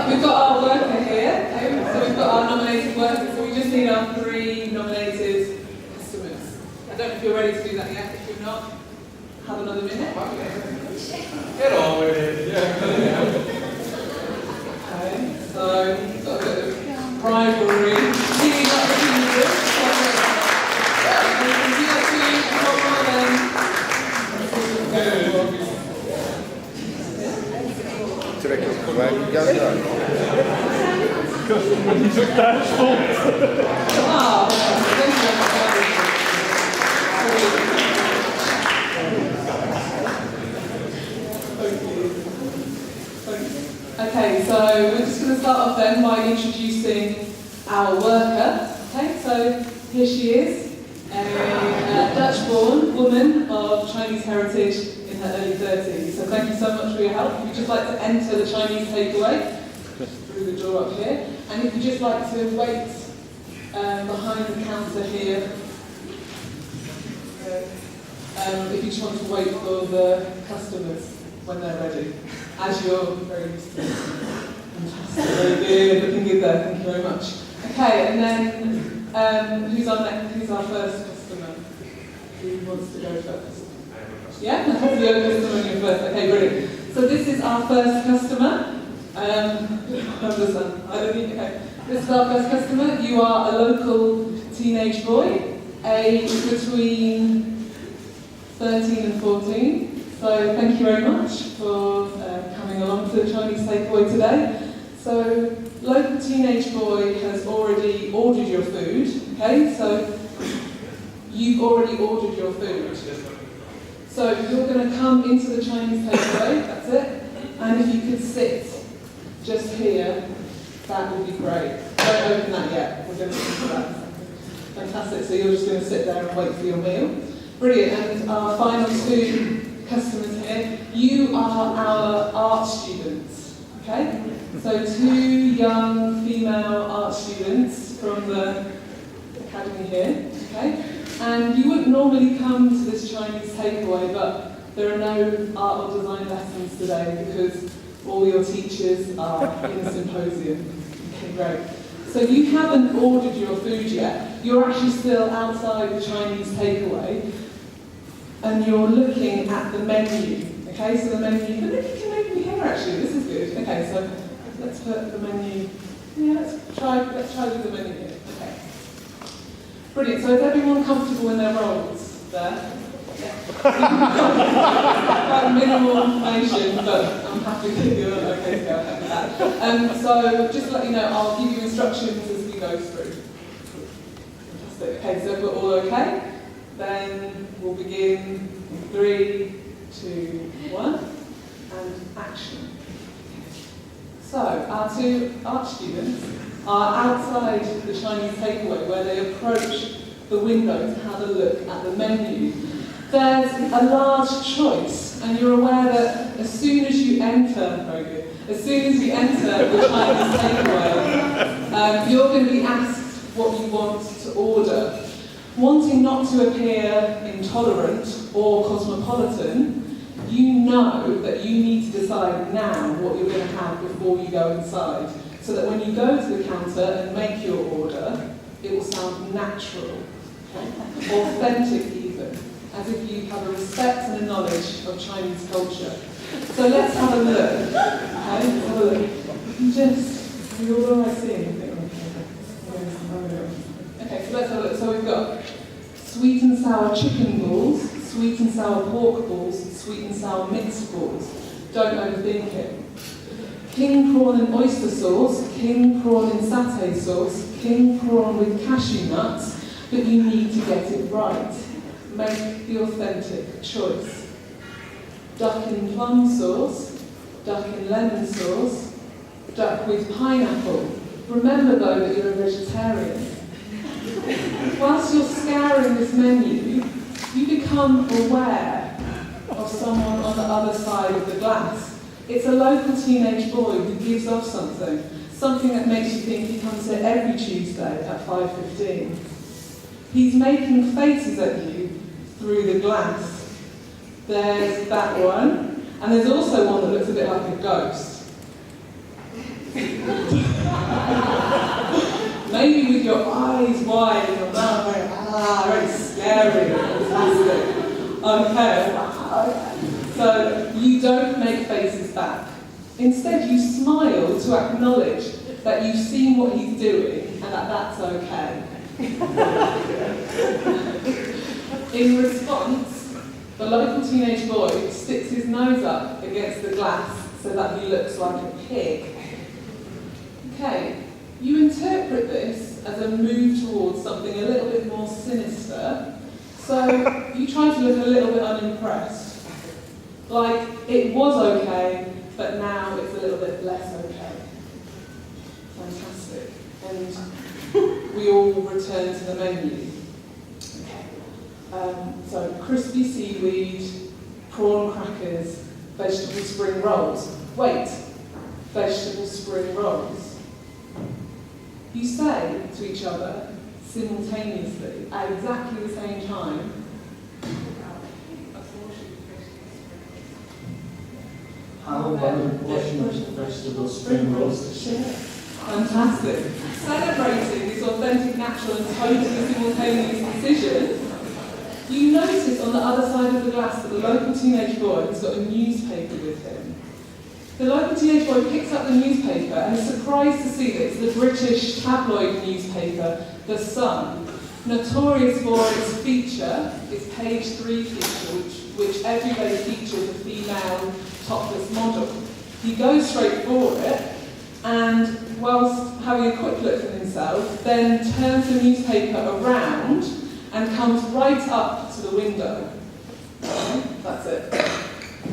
We've got our worker here, so we've got our nominated workers, so we just need our 3 nominated customers. I don't know if you're ready to do that yet. If you're not, have another minute. Get on with it. Yeah. Okay, so we've got a bit of rivalry. Cleaning up the kingdom. Okay, so we're just going to start off then by introducing our worker. Okay, so here she is, a Dutch-born woman of Chinese heritage in her early 30s. So thank you so much for your help. If you'd just like to enter the Chinese takeaway through the door up here, and if you'd just like to wait behind the counter here, if you just want to wait for the customers when they're ready, as you're very used to. Fantastic, very good, looking good there, thank you very much. Okay, and then who's our first customer? Who wants to go first? Yeah, your customer and you first. Okay, brilliant. So this is our first customer. Okay. This is our first customer. You are a local teenage boy, aged between 13 and 14. So thank you very much for coming along to the Chinese takeaway today. So local teenage boy has already ordered your food. Okay, so you've already ordered your food. So you're going to come into the Chinese takeaway, that's it. And if you could sit just here, that would be great. Don't open that yet, we're going to come to that. Fantastic, so you're just going to sit there and wait for your meal. Brilliant, and our final 2 customers here, you are our art students, okay? So 2 young female art students from the academy here, okay? And you wouldn't normally come to this Chinese takeaway, but there are no art or design lessons today because all your teachers are in a symposium. Okay, great. So you haven't ordered your food yet. You're actually still outside the Chinese takeaway, and you're looking at the menu. Okay, so the menu, but look, you can open here actually, this is good. Okay, so let's put the menu, yeah, let's try with the menu here. Okay. Brilliant, so is everyone comfortable in their roles there? Quite minimal information, but I'm happy that you're okay to go ahead with that. So just to let you know, I'll give you instructions as we go through. Fantastic. Okay, so if we're all okay, then we'll begin in 3, 2, 1, and action. So our 2 art students are outside the Chinese takeaway where they approach the window to have a look at the menu. There's a large choice, and you're aware that as soon as you enter, very good, as soon as you enter the Chinese takeaway, you're going to be asked what you want to order. Wanting not to appear intolerant or cosmopolitan, you know that you need to decide now what you're going to have before you go inside, so that when you go to the counter and make your order, it will sound natural, okay? Authentic even, as if you have a respect and a knowledge of Chinese culture. So let's have a look, okay? Let's have a look. What do I see? Okay, so let's have a look. So we've got sweet and sour chicken balls, sweet and sour pork balls, sweet and sour mixed balls. Don't overthink it. King prawn and oyster sauce, king prawn in satay sauce, king prawn with cashew nuts, but you need to get it right. Make the authentic choice. Duck in plum sauce, duck in lemon sauce, duck with pineapple. Remember though that you're a vegetarian. Whilst you're scouring this menu, you become aware of someone on the other side of the glass. It's a local teenage boy who gives off something that makes you think he comes here every Tuesday at 5:15. He's making faces at you through the glass. There's that one, and there's also one that looks a bit like a ghost. Maybe with your eyes wide and your mouth going, very scary, fantastic. Okay. So you don't make faces back. Instead, you smile to acknowledge that you've seen what he's doing and that that's okay. In response, the local teenage boy sticks his nose up against the glass so that he looks like a pig. Okay, you interpret this as a move towards something a little bit more sinister, so you try to look a little bit unimpressed. Like, it was okay, but now it's a little bit less okay. Fantastic. And we all return to the menu. Okay. So, crispy seaweed, prawn crackers, vegetable spring rolls. Wait, vegetable spring rolls. You say to each other, simultaneously, at exactly the same time, how about a portion of vegetable spring rolls to share? Fantastic. Celebrating this authentic, natural and totally simultaneous decision, you notice on the other side of the glass that the local teenage boy has got a newspaper with him. The local teenage boy picks up the newspaper and is surprised to see that it's the British tabloid newspaper, The Sun, notorious for its feature, its page 3 feature, which every day features a female topless model. He goes straight for it, and whilst having a quick look at himself, then turns the newspaper around and comes right up to the window. That's it.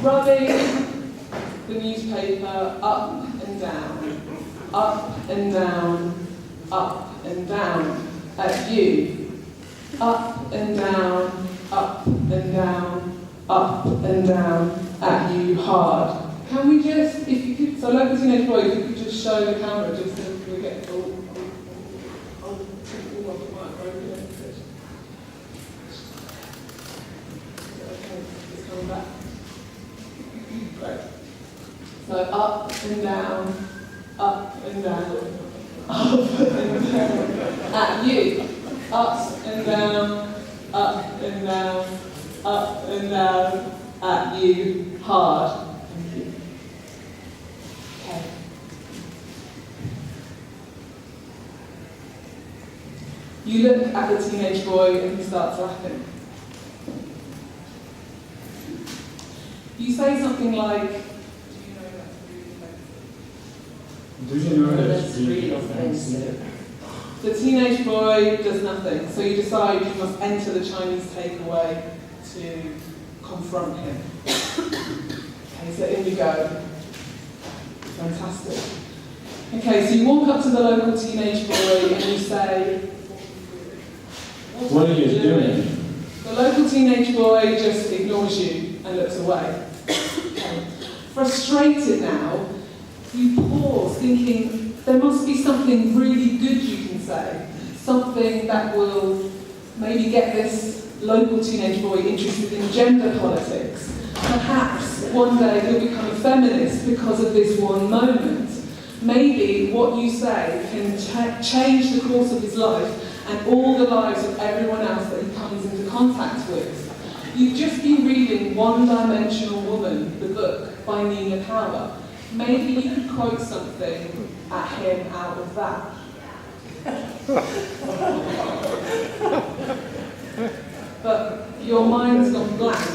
Rubbing the newspaper up and down, up and down, up and down at you. Up and down, up and down, up and down at you hard. Can we just, if you could, so local teenage boy, if you could just show the camera just so we get it all. It's coming back. Great. So up and down, up and down, up and down, at you. Up and down, up and down, up and down, at you, hard. Thank you. Okay. You look at the teenage boy and he starts laughing. You say something like, do you know that's really offensive? The teenage boy does nothing, so you decide you must enter the Chinese takeaway to confront him. Okay, so in you go. Fantastic. Okay, so you walk up to the local teenage boy and you say, what are you doing? The local teenage boy just ignores you and looks away. Okay. Frustrated now, you pause, thinking there must be something really good you can say, something that will make maybe get this local teenage boy interested in gender politics. Perhaps one day he'll become a feminist because of this one moment. Maybe what you say can change the course of his life and all the lives of everyone else that he comes into contact with. You'd just be reading One Dimensional Woman, the book by Nina Power. Maybe you could quote something at him out of that. But your mind's gone blank,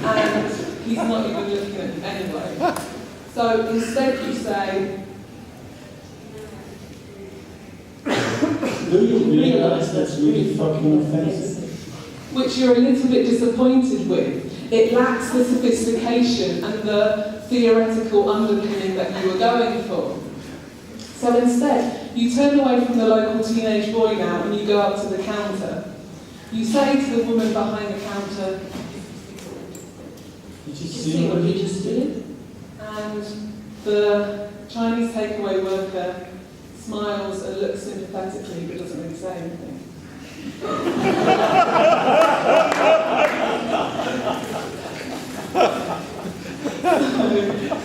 and he's not even looking at you anyway. So instead you say, do you realize that's really fucking offensive? which you're a little bit disappointed with. It lacks the sophistication and the theoretical underpinning that you were going for. So instead, you turn away from the local teenage boy now and you go up to the counter. You say to the woman behind the counter, Did you see what you just did? and the Chinese takeaway worker smiles and looks sympathetically but doesn't really say anything.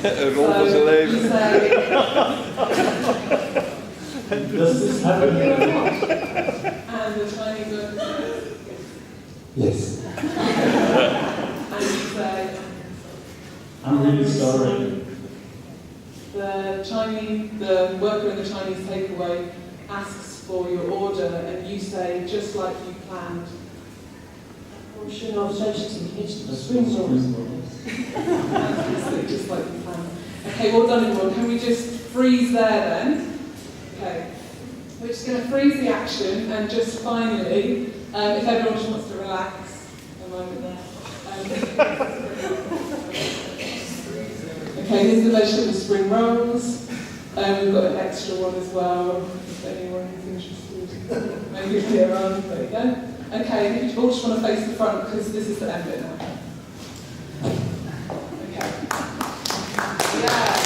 Een rol van zijn leven. You say, Does this happen? and the Chinese worker says, Yes. and you say, I'm really sorry. The worker in the Chinese takeaway asks for your order, and you say, just like you planned. Portion of sausage and That's spring rolls. Just like you planned. Okay, well done everyone. Can we just freeze there then? Okay. We're just going to freeze the action, and just finally, if everyone just wants to relax a moment there. Okay, here's the vegetable spring rolls. We've got an extra one as well, if anyone is interested. Maybe here on, there you go. Okay, if you all just want to face the front, because this is the end bit now. Okay. Yeah.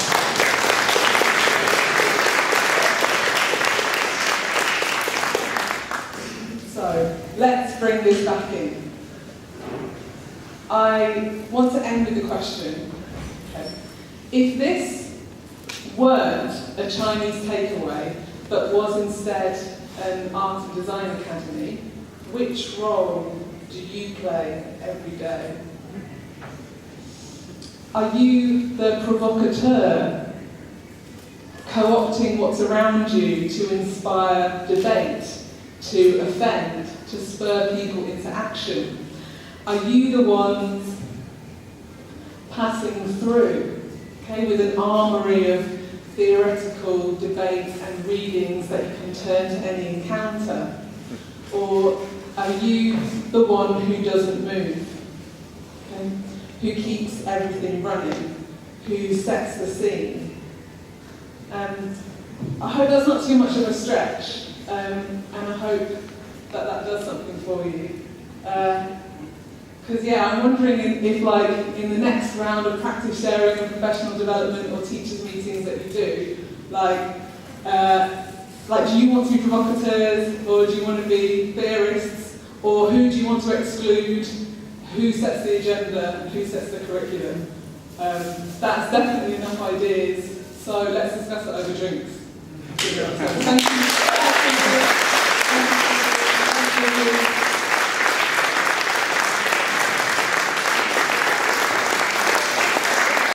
So, let's bring this back in. I want to end with a question. Okay. If this weren't a Chinese takeaway, but was instead an art and design academy, which role do you play every day? Are you the provocateur, co-opting what's around you to inspire debate, to offend, to spur people into action? Are you the ones passing through, okay, with an armoury of theoretical debates and readings that you can turn to any encounter? Or are you the one who doesn't move, okay? Who keeps everything running, who sets the scene? And I hope that's not too much of a stretch, and I hope that that does something for you. Because I'm wondering if like in the next round of practice sharing and professional development or teachers meetings that you do, do you want to be provocateurs, or do you want to be theorists, or who do you want to exclude? Who sets the agenda? Who sets the curriculum? That's definitely enough ideas. So let's discuss it over drinks. Thank you.